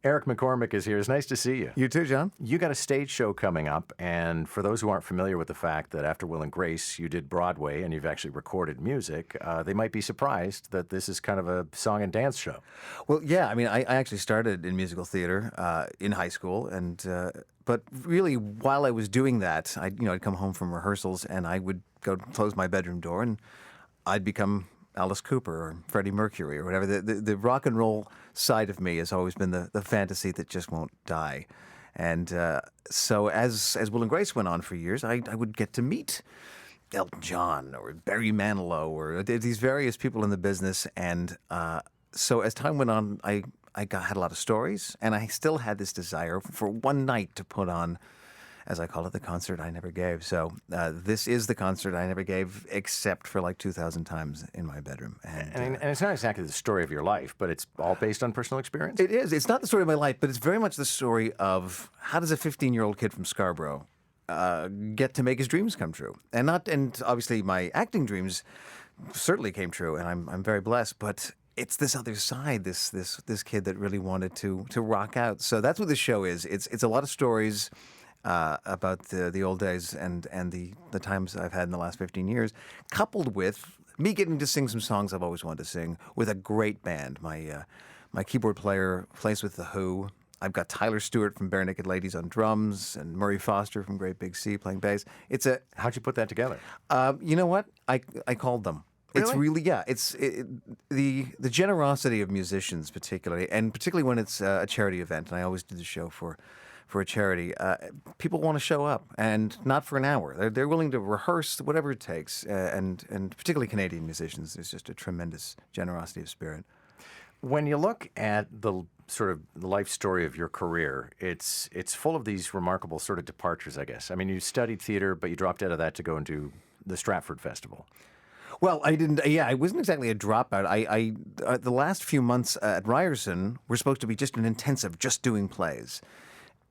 Eric McCormack is here. It's nice to see you. You too, John. You got a stage show coming up, and for those who aren't familiar with the fact that after Will and Grace, you did Broadway and you've actually recorded music, they might be surprised that this is kind of a song and dance show. Well, yeah, I mean, I actually started in musical theater in high school, and but really, while I was doing that, I'd come home from rehearsals and I would go close my bedroom door and I'd become Alice Cooper or Freddie Mercury or whatever. The rock and roll side of me has always been the fantasy that just won't die. And so as Will and Grace went on for years, I would get to meet Elton John or Barry Manilow or these various people in the business. And so as time went on, I had a lot of stories, and I still had this desire for one night to put on, as I call it, the concert I never gave. So this is the concert I never gave, except for like 2,000 times in my bedroom. And it's not exactly the story of your life, but it's all based on personal experience? It is. It's not the story of my life, but it's very much the story of how does a 15-year-old kid from Scarborough get to make his dreams come true. And obviously my acting dreams certainly came true, and I'm very blessed, but it's this other side, this kid that really wanted to rock out. So that's what this show is. It's a lot of stories about the old days and the times I've had in the last 15 years, coupled with me getting to sing some songs I've always wanted to sing with a great band. My keyboard player plays with The Who. I've got Tyler Stewart from Bare Naked Ladies on drums and Murray Foster from Great Big Sea playing bass. How'd you put that together? You know what? I called them. Really? It's really, yeah. The generosity of musicians, particularly when it's a charity event, and I always do the show for a charity. People want to show up, and not for an hour. They're willing to rehearse whatever it takes, and particularly Canadian musicians. There's just a tremendous generosity of spirit. When you look at the sort of the life story of your career, it's full of these remarkable sort of departures, I guess. I mean, you studied theater, but you dropped out of that to go and do the Stratford Festival. Well, I didn't. Yeah, I wasn't exactly a dropout. I the last few months at Ryerson were supposed to be just an intensive, just doing plays,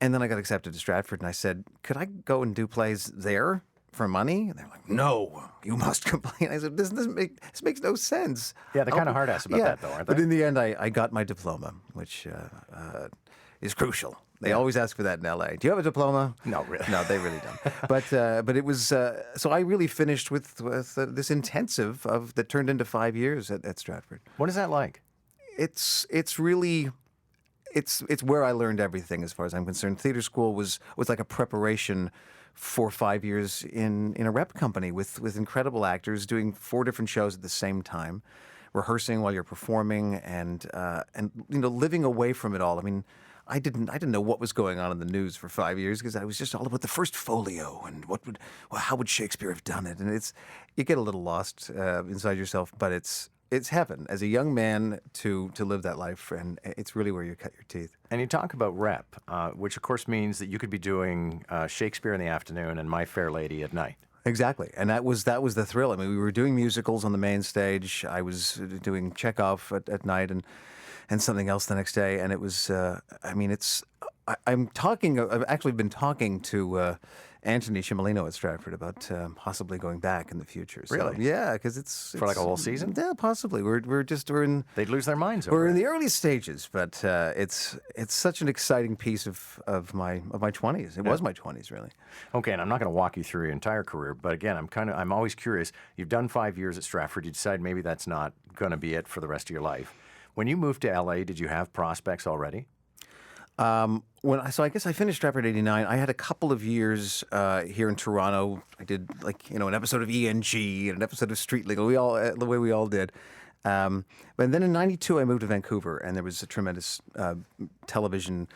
and then I got accepted to Stratford, and I said, "Could I go and do plays there for money?" And they're like, "No, you must complain." I said, "This makes no sense." Yeah, they're kind of hard ass about that, though, aren't they? But in the end, I got my diploma, which is crucial. They always ask for that in LA. Do you have a diploma? No, really. No, they really don't. But it was so I really finished with this intensive that turned into 5 years at Stratford. What is that like? It's really it's where I learned everything as far as I'm concerned. Theater school was like a preparation for 5 years in a rep company with incredible actors doing 4 different shows at the same time, rehearsing while you're performing, and living away from it all. I mean, I didn't know what was going on in the news for 5 years because I was just all about the first folio and how would Shakespeare have done it, and you get a little lost inside yourself, but it's heaven as a young man to live that life, and it's really where you cut your teeth. And you talk about rep, which of course means that you could be doing Shakespeare in the afternoon and My Fair Lady at night. Exactly, and that was the thrill. I mean, we were doing musicals on the main stage. I was doing Chekhov at night and something else the next day, and it was. I've actually been talking to Anthony Cimolino at Stratford about possibly going back in the future. So, Really? Yeah, because it's For like a whole season? Yeah, possibly. We're in. They'd lose their minds over We're in it. the early stages, but it's such an exciting piece of my 20s. It was my 20s, really. Okay, and I'm not going to walk you through your entire career, but again, I'm always curious. You've done 5 years at Stratford. You decide maybe that's not going to be it for the rest of your life. When you moved to LA, did you have prospects already? So I guess I finished Stratford '89. I had a couple of years here in Toronto. I did an episode of ENG and an episode of Street Legal. We all the way we all did. But then in '92 I moved to Vancouver, and there was a tremendous television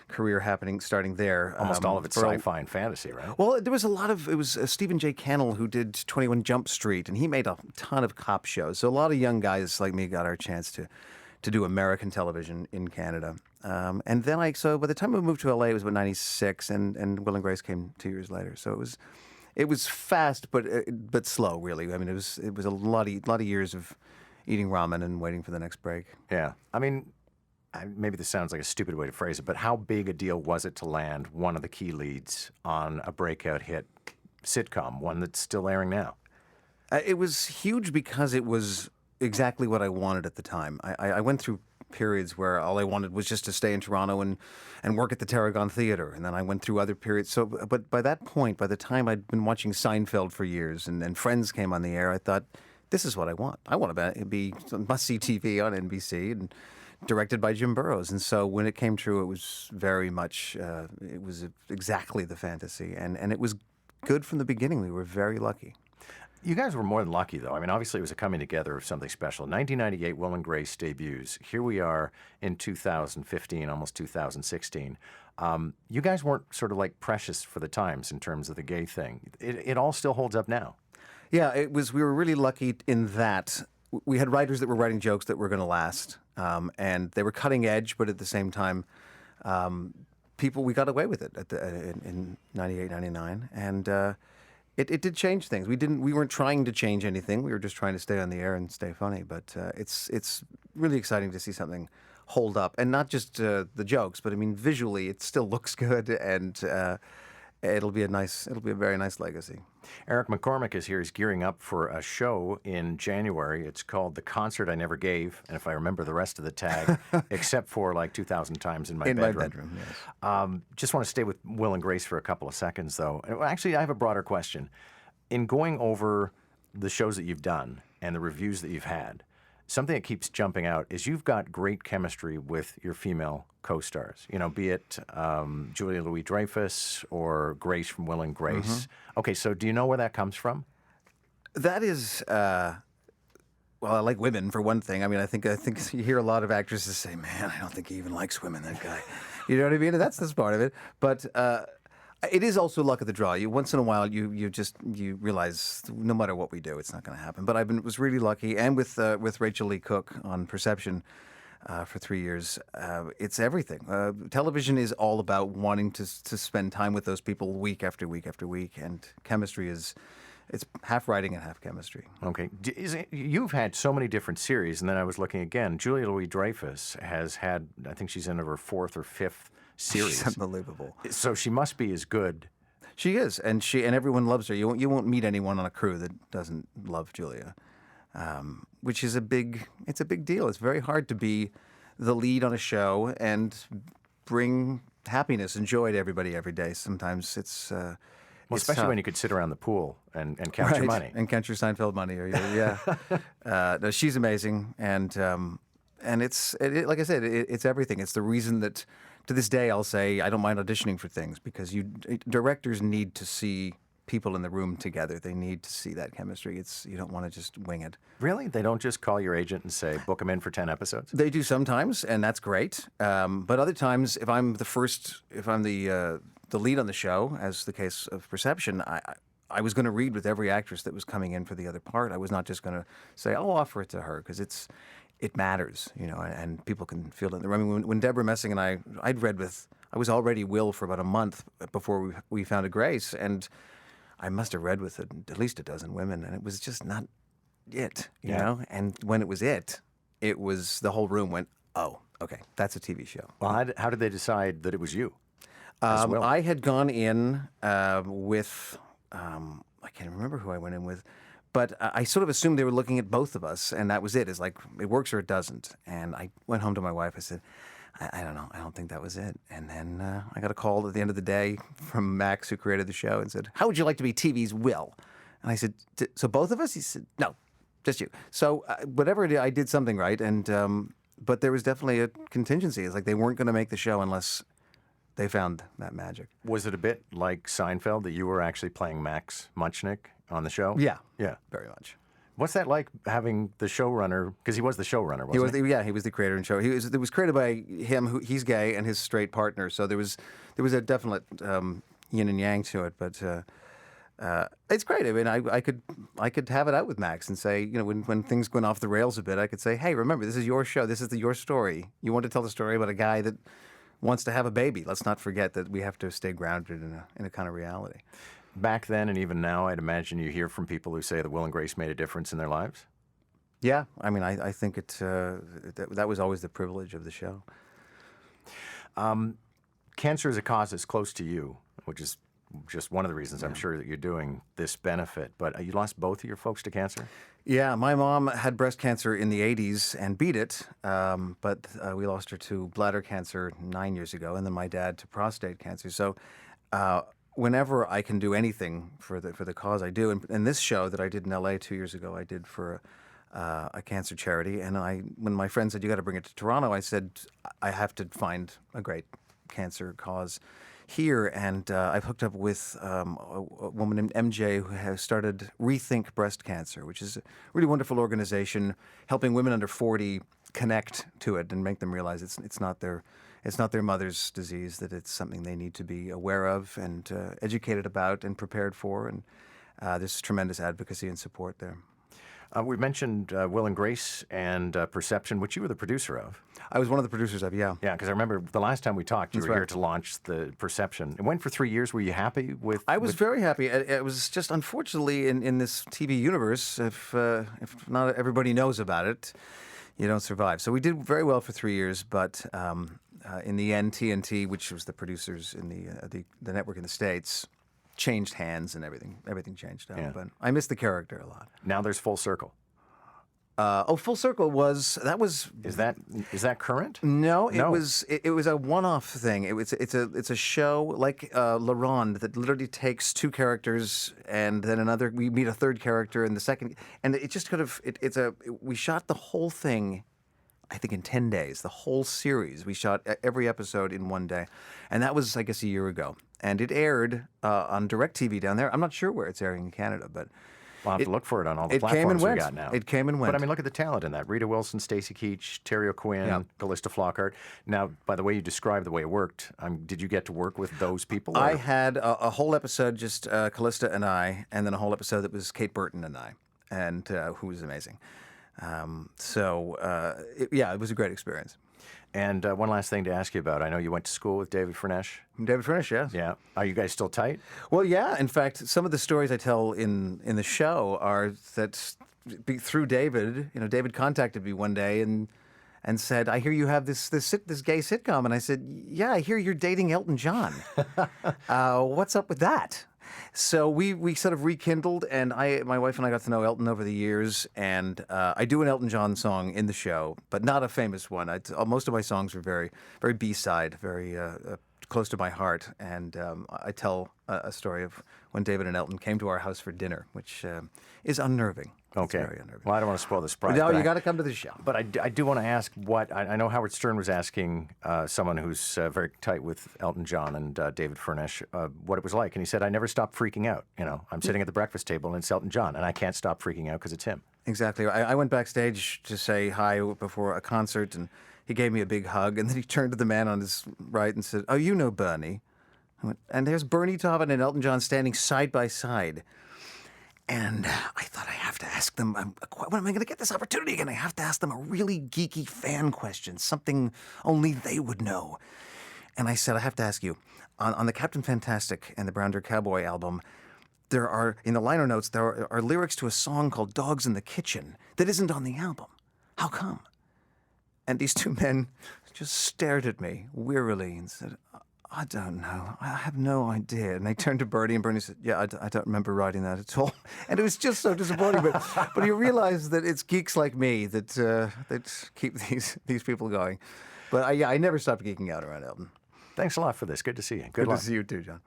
career starting there. Almost all of it's sci-fi and fantasy, right? Well, there was a lot of, it was Stephen J. Cannell who did 21 Jump Street, and he made a ton of cop shows. So a lot of young guys like me got our chance to do American television in Canada. And then so by the time I moved to LA, it was about 96, and Will and Grace came 2 years later. So it was fast, but slow, really. I mean, it was a lot of years of eating ramen and waiting for the next break. Yeah. I mean, maybe this sounds like a stupid way to phrase it, but how big a deal was it to land one of the key leads on a breakout hit sitcom, one that's still airing now? It was huge because it was exactly what I wanted at the time. I went through periods where all I wanted was just to stay in Toronto and work at the Tarragon Theatre. And then I went through other periods. So, but by that point, by the time I'd been watching Seinfeld for years and Friends came on the air, I thought, this is what I want. I want to be must-see TV on NBC and directed by Jim Burrows. And so when it came true, it was very much, it was exactly the fantasy. And it was good from the beginning. We were very lucky. You guys were more than lucky, though. I mean, obviously, it was a coming together of something special. 1998, Will and Grace debuts. Here we are in 2015, almost 2016. You guys weren't sort of like precious for the times in terms of the gay thing. It all still holds up now. Yeah, it was. We were really lucky in that we had writers that were writing jokes that were going to last, and they were cutting edge, but at the same time, we got away with it in 98, 99, and it did change things. We weren't trying to change anything. We were just trying to stay on the air and stay funny. But it's really exciting to see something hold up, and not just the jokes, but I mean visually, it still looks good, and it'll be a very nice legacy. Eric McCormack is here. He's gearing up for a show in January. It's called The Concert I Never Gave, and if I remember the rest of the tag, except for like 2,000 times in my bedroom. In my bedroom, yes. Just want to stay with Will and Grace for a couple of seconds, though. Actually, I have a broader question. In going over the shows that you've done and the reviews that you've had, something that keeps jumping out is you've got great chemistry with your female co-stars, be it Julia Louis-Dreyfus or Grace from Will and Grace. Mm-hmm. Okay, so do you know where that comes from? That is, well, I like women, for one thing. I mean, I think you hear a lot of actresses say, man, I don't think he even likes women, that guy. You know what I mean? And that's part of it. But it is also luck of the draw. Once in a while, you realize no matter what we do, it's not going to happen. But was really lucky, and with Rachel Lee Cook on Perception for 3 years, it's everything. Television is all about wanting to spend time with those people week after week after week, and chemistry it's half writing and half chemistry. Okay. You've had so many different series, and then I was looking again. Julia Louis-Dreyfus has had, I think she's in her 4th or 5th series. She's unbelievable. So she must be as good. She is, and everyone loves her. You won't meet anyone on a crew that doesn't love Julia, which is a big deal. It's very hard to be the lead on a show and bring happiness and joy to everybody every day. Sometimes it's especially tough when you could sit around the pool and count your money and count your Seinfeld money. No, she's amazing, and it's like I said, it's everything. It's the reason that to this day I'll say I don't mind auditioning for things, because directors need to see people in the room together. They need to see that chemistry. You don't want to just wing it. Really? They don't just call your agent and say, book them in for 10 episodes? They do sometimes, and that's great. But other times, if I'm the lead on the show, as the case of Perception, I was going to read with every actress that was coming in for the other part. I was not just going to say, I'll offer it to her, because it matters, and people can feel it. I mean, when Deborah Messing and I was already Will for about a month before we founded Grace, and I must have read with at least a dozen women, and it was just not it, you know? And when it was the whole room went, oh, okay, that's a TV show. Well, how did they decide that it was you? Will? I had gone in with, I can't remember who I went in with, but I sort of assumed they were looking at both of us, and that was it. It's like, it works or it doesn't. And I went home to my wife. I said, I don't know. I don't think that was it. And then I got a call at the end of the day from Max, who created the show, and said, how would you like to be TV's Will? And I said, so both of us? He said, no, just you. So whatever it is, I did something right. And but there was definitely a contingency. It's like they weren't going to make the show unless they found that magic. Was it a bit like Seinfeld, that you were actually playing Max Muchnick on the show? Yeah. Yeah. Very much. What's that like, having the showrunner? Because he was the showrunner, wasn't he? He was the creator and show. It was created by him. He's gay, and his straight partner. So there was a definite yin and yang to it. But it's great. I mean, I could have it out with Max and say, when things went off the rails a bit, I could say, hey, remember, this is your show. This is your story. You want to tell the story about a guy that wants to have a baby. Let's not forget that we have to stay grounded in a kind of reality. Back then and even now, I'd imagine you hear from people who say that Will and Grace made a difference in their lives? Yeah. I mean, I think that was always the privilege of the show. Cancer is a cause that's close to you, which is just one of the reasons I'm sure that you're doing this benefit. But you lost both of your folks to cancer? Yeah, my mom had breast cancer in the 80s and beat it, but we lost her to bladder cancer 9 years ago, and then my dad to prostate cancer. So whenever I can do anything for the cause, I do. And this show that I did in L.A. 2 years ago, I did for a cancer charity. And when my friend said, you got to bring it to Toronto, I said, I have to find a great cancer cause here, and I've hooked up with a woman named MJ who has started Rethink Breast Cancer, which is a really wonderful organization helping women under 40 connect to it and make them realize it's not their mother's disease, that it's something they need to be aware of and educated about and prepared for, and there's tremendous advocacy and support there. We mentioned Will and Grace and Perception, which you were the producer of. I was one of the producers of, yeah. Yeah, because I remember the last time we talked, you were here to launch the Perception. It went for 3 years. Were you happy with? I was very happy. It was just unfortunately in this TV universe, if not everybody knows about it, you don't survive. So we did very well for 3 years, but in the end, TNT, which was the producers in the network in the States, changed hands and everything. Everything changed out. Yeah. But I miss the character a lot. Now there's Full Circle. Full Circle was. Is that current? No, it was a one-off thing. It's a show like La Ronde that literally takes two characters and then we meet a third character in the second, and it just we shot the whole thing, I think, in 10 days. The whole series. We shot every episode in one day, and that was, I guess, a year ago. And it aired on DirecTV down there. I'm not sure where it's airing in Canada, but we'll have to look for it on all the platforms we got now. It came and went. But I mean, look at the talent in that. Rita Wilson, Stacey Keach, Terry O'Quinn, Callista Flockhart. Now, by the way you described the way it worked, did you get to work with those people? I had a whole episode, just Callista and I, and then a whole episode that was Kate Burton and I, and who was amazing. It was a great experience. And one last thing to ask you about. I know you went to school with David Furnish. David Furnish, yes. Yeah. Are you guys still tight? Well, yeah. In fact, some of the stories I tell in the show are that through David, David contacted me one day and said, I hear you have this gay sitcom. And I said, yeah, I hear you're dating Elton John. What's up with that? So we sort of rekindled, and my wife and I got to know Elton over the years, and I do an Elton John song in the show, but not a famous one. Most of my songs are very, very B-side, very close to my heart, and I tell a story of when David and Elton came to our house for dinner, which is unnerving. Okay. It's very unnerving. Well, I don't want to spoil the surprise. No, you got to come to the show. But I do want to ask I know Howard Stern was asking someone who's very tight with Elton John and David Furnish what it was like. And he said, I never stopped freaking out. I'm sitting at the breakfast table and it's Elton John, and I can't stop freaking out because it's him. Exactly. I went backstage to say hi before a concert, and he gave me a big hug, and then he turned to the man on his right and said, oh, you know Bernie. I went, and there's Bernie Taupin and Elton John standing side by side. And I thought, I have to ask them, when am I going to get this opportunity again? I have to ask them a really geeky fan question, something only they would know. And I said, I have to ask you, on the Captain Fantastic and the Brown Deer Cowboy album, there are, in the liner notes, there are lyrics to a song called Dogs in the Kitchen that isn't on the album. How come? And these two men just stared at me wearily and said, I don't know. I have no idea. And I turned to Bernie, and Bernie said, yeah, I don't remember writing that at all. And it was just so disappointing. But you realize that it's geeks like me that keep these people going. But I never stopped geeking out around Elton. Thanks a lot for this. Good to see you. Good to see you too, John.